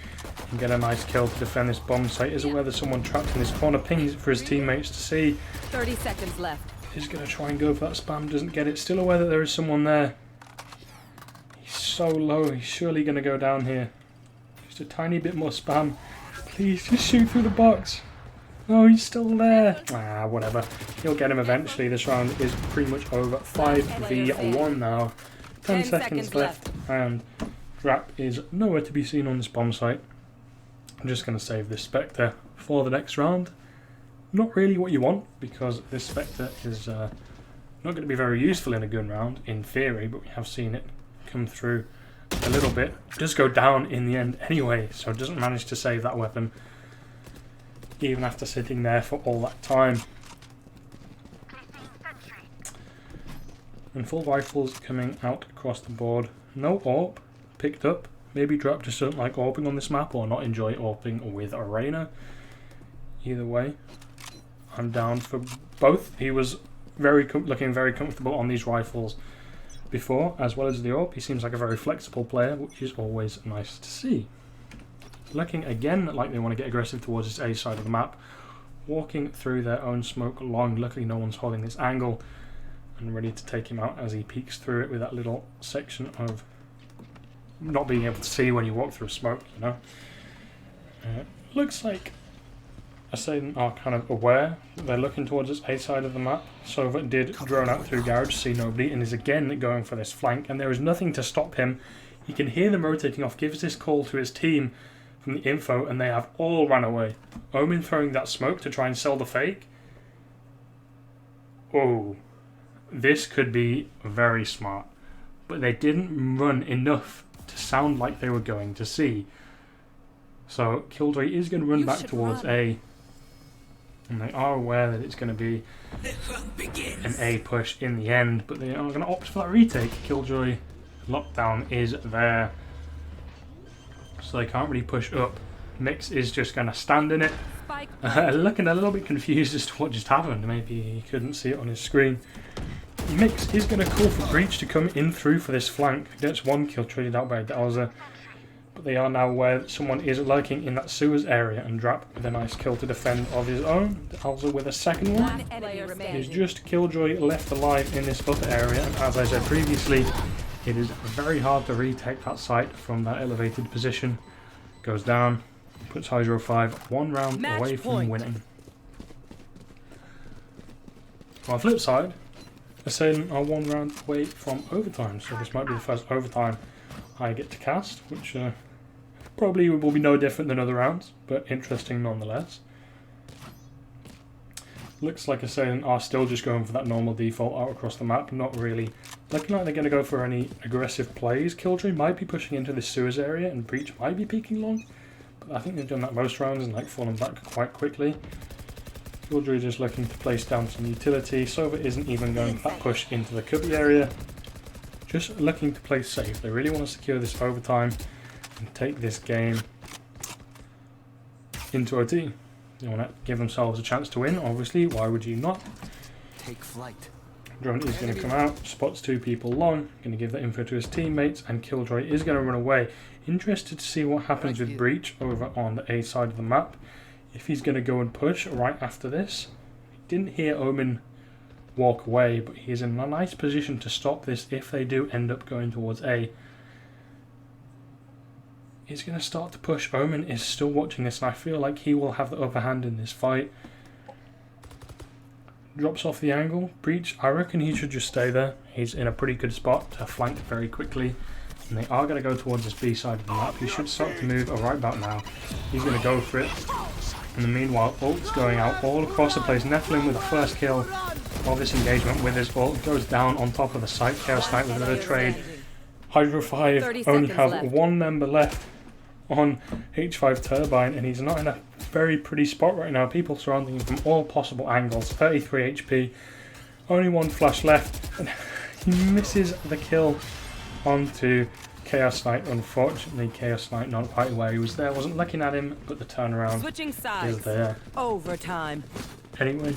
[SPEAKER 1] and get a nice kill to defend this bomb site. Is aware there's someone trapped in this corner, pings it for his teammates to see.
[SPEAKER 2] 30 seconds left.
[SPEAKER 1] He's going to try and go for that spam, doesn't get it. Still aware that there is someone there. He's so low, he's surely going to go down here. Just a tiny bit more spam. Please, just shoot through the box. No, he's still there. Ah, whatever. He'll get him eventually. This round is pretty much over. 5v1 now. 10 seconds left. And Drap is nowhere to be seen on this bomb site. I'm just going to save this Spectre for the next round. Not really what you want, because this Spectre is not going to be very useful in a gun round, in theory, but we have seen it come through a little bit. It does go down in the end anyway, so it doesn't manage to save that weapon, even after sitting there for all that time. And full rifles coming out across the board. No AWP picked up. Maybe Drap just doesn't like AWPing on this map, or not enjoy AWPing with Arena. Either way, I'm down for both. He was looking very comfortable on these rifles before, as well as the AWP. He seems like a very flexible player, which is always nice to see. Looking again like they want to get aggressive towards this A side of the map. Walking through their own smoke long. Luckily no one's holding this angle. And ready to take him out as he peeks through it with that little section of not being able to see when you walk through smoke, you know. Looks like Assailant are kind of aware that they're looking towards this A side of the map. Sova did drone out through garage, see nobody, and is again going for this flank, and there is nothing to stop him. He can hear them rotating off, gives this call to his team from the info, and they have all run away. Omen throwing that smoke to try and sell the fake. Oh, this could be very smart, but they didn't run enough to sound like they were going to C. So Killjoy is going to run back towards A, and they are aware that it's going to be an A push in the end, but they are going to opt for that retake. Killjoy lockdown is there, so they can't really push up. Mix is just going to stand in it, looking a little bit confused as to what just happened. Maybe he couldn't see it on his screen. Mix is going to call for Breach to come in through for this flank. Gets one kill traded out by Dalza, but they are now aware that someone is lurking in that sewers area, and Drap with a nice kill to defend of his own. Dalza with a second one. It's just Killjoy left alive in this upper area, and as I said previously, it is very hard to retake that site from that elevated position. Goes down, puts Hydro5 one round away from winning. On the flip side, Assailant are one round away from overtime, so this might be the first overtime I get to cast, which probably will be no different than other rounds, but interesting nonetheless. Looks like Assailant are still just going for that normal default out across the map, not really looking like they're going to go for any aggressive plays. Killjoy might be pushing into this sewers area, and Breach might be peeking long, but I think they've done that most rounds and like fallen back quite quickly. Killjoy just looking to place down some utility. Sova isn't even going for that push into the cubby area. Just looking to play safe. They really want to secure this overtime and take this game into OT. They want to give themselves a chance to win, obviously. Why would you not?
[SPEAKER 6] Take flight.
[SPEAKER 1] Drone is going to come out, spots 2 people long, going to give that info to his teammates, and Killjoy is going to run away. Interested to see what happens with Breach over on the A side of the map. If he's going to go and push right after this. Didn't hear Omen walk away, but he's in a nice position to stop this if they do end up going towards A. He's going to start to push. Omen is still watching this, and I feel like he will have the upper hand in this fight. Drops off the angle. Breach, I reckon he should just stay there. He's in a pretty good spot to flank very quickly. And they are going to go towards this B side of the map. He should start to move right about now. He's going to go for it. And then meanwhile, ult's going out all across the place. Nephilim with the first kill of this engagement with his ult. Goes down on top of the site. Chaos Knight with another trade. Hydro5 only have one member left on H5 Turbine, and he's not in a very pretty spot right now. People surrounding him from all possible angles. 33 HP. Only one flash left. And he misses the kill onto Chaos Knight. Unfortunately, Chaos Knight not quite where he was there. Wasn't looking at him, but the turnaround
[SPEAKER 2] Switching sides.
[SPEAKER 1] is there.
[SPEAKER 2] Overtime.
[SPEAKER 1] Anyway,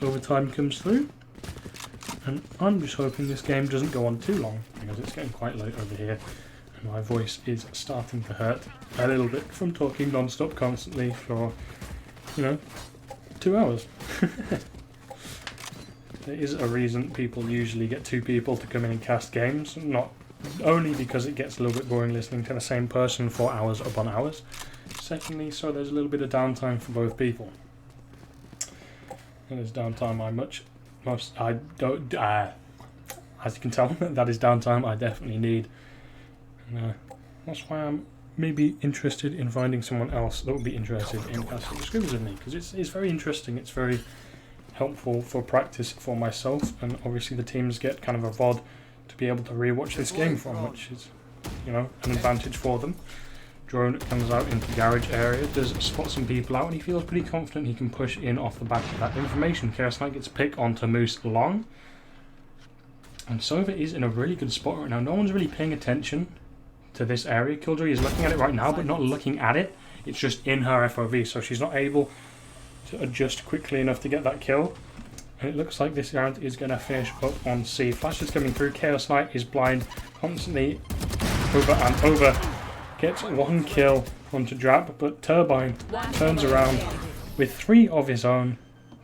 [SPEAKER 1] overtime comes through. And I'm just hoping this game doesn't go on too long, because it's getting quite late over here. And my voice is starting to hurt a little bit from talking non-stop constantly for, 2 hours. There is a reason people usually get 2 people to come in and cast games, not only because it gets a little bit boring listening to the same person for hours upon hours. Secondly, so there's a little bit of downtime for both people. And there's downtime I don't, as you can tell, that is downtime I definitely need. And, that's why I'm maybe interested in finding someone else that would be interested in casting scrims with me, because it's very interesting, it's very helpful for practice for myself, and obviously the teams get kind of a VOD to be able to rewatch this game from, which is, an advantage for them. Drone comes out into garage area, does spot some people out, and he feels pretty confident he can push in off the back of that information. Chaos Knight gets a pick onto Moose Long, and Sova is in a really good spot right now. No one's really paying attention to this area. Killjoy is looking at it right now, but not looking at it. It's just in her FOV, so she's not able to adjust quickly enough to get that kill. And it looks like this round is going to finish up on C. Flash is coming through. Chaos Knight is blind, constantly over and over. Gets one kill onto Drap, but Turbine turns around with 3 of his own,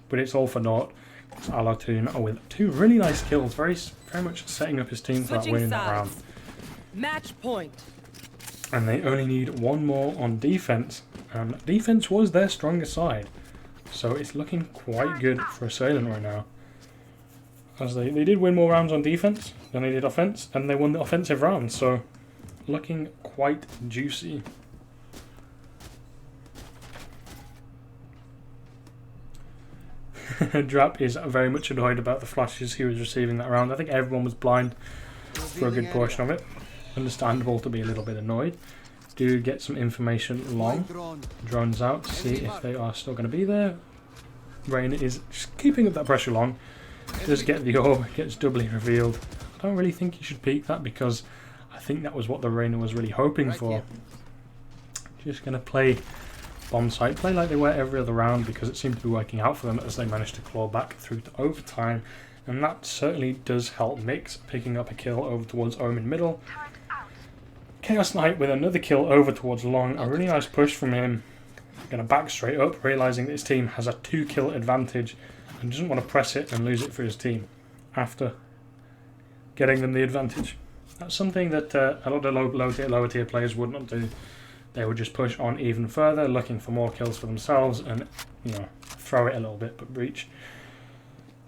[SPEAKER 1] but it's all for naught. It's Alatoon with 2 really nice kills, very much setting up his team for that win in that round.
[SPEAKER 2] Match point.
[SPEAKER 1] And they only need 1 more on defense, and defense was their strongest side. So it's looking quite good for Assailant right now. As they did win more rounds on defense than they did offense, and they won the offensive round, so looking quite juicy. Drap is very much annoyed about the flashes he was receiving that round. I think everyone was blind for a good portion of it. Understandable to be a little bit annoyed. Do get some information long. Drones out to see if they are still going to be there. Rain is just keeping up that pressure long. Does get the orb, gets doubly revealed. I don't really think he should peek that, because I think that was what the Rainer was really hoping for. Just going to play bomb site, play like they were every other round, because it seemed to be working out for them as they managed to claw back through to overtime. And that certainly does help Mix, picking up a kill over towards Omen middle. Chaos Knight with another kill over towards Long. A really nice push from him. Going to back straight up, realising that his team has a 2-kill advantage and doesn't want to press it and lose it for his team after getting them the advantage. That's something that a lot of lower tier players would not do. They would just push on even further, looking for more kills for themselves and, throw it a little bit, but breach.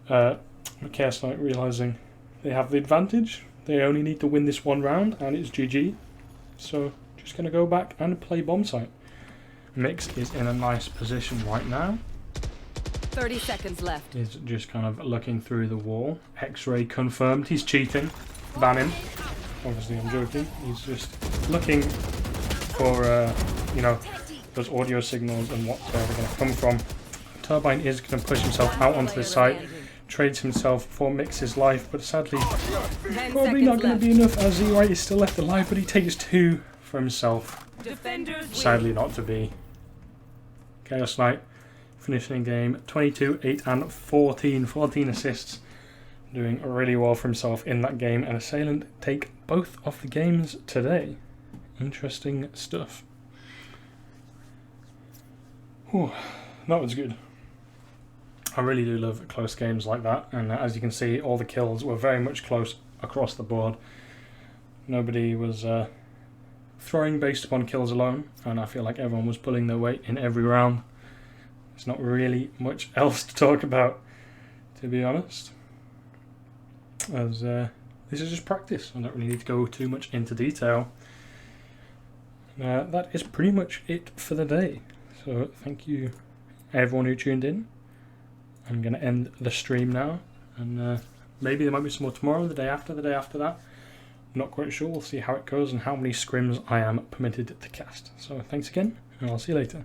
[SPEAKER 1] Chaos Knight realising they have the advantage. They only need to win this 1 round and it's GG. So just going to go back and play bomb site. Mix is in a nice position right now.
[SPEAKER 2] 30 seconds left.
[SPEAKER 1] He's just kind of looking through the wall. X-ray confirmed. He's cheating. Ban him. Obviously I'm joking. He's just looking for, those audio signals and what's they're going to come from. Turbine is going to push himself out onto the site. Trades himself for Mix's life, but sadly probably not going to be enough, as Z-White is still left alive, but he takes 2 for himself. Sadly not to be. Chaos Knight finishing the game 22, 8 and 14. 14 assists. Doing really well for himself in that game, and Assailant take both of the games today. Interesting stuff. Whew, that was good. I really do love close games like that, and as you can see, all the kills were very much close across the board. Nobody was throwing based upon kills alone, and I feel like everyone was pulling their weight in every round. There's not really much else to talk about, to be honest. As this is just practice. I don't really need to go too much into detail. That is pretty much it for the day. So thank you everyone who tuned in. I'm going to end the stream now, and maybe there might be some more tomorrow, the day after that. I'm not quite sure. We'll see how it goes and how many scrims I am permitted to cast. So thanks again, and I'll see you later.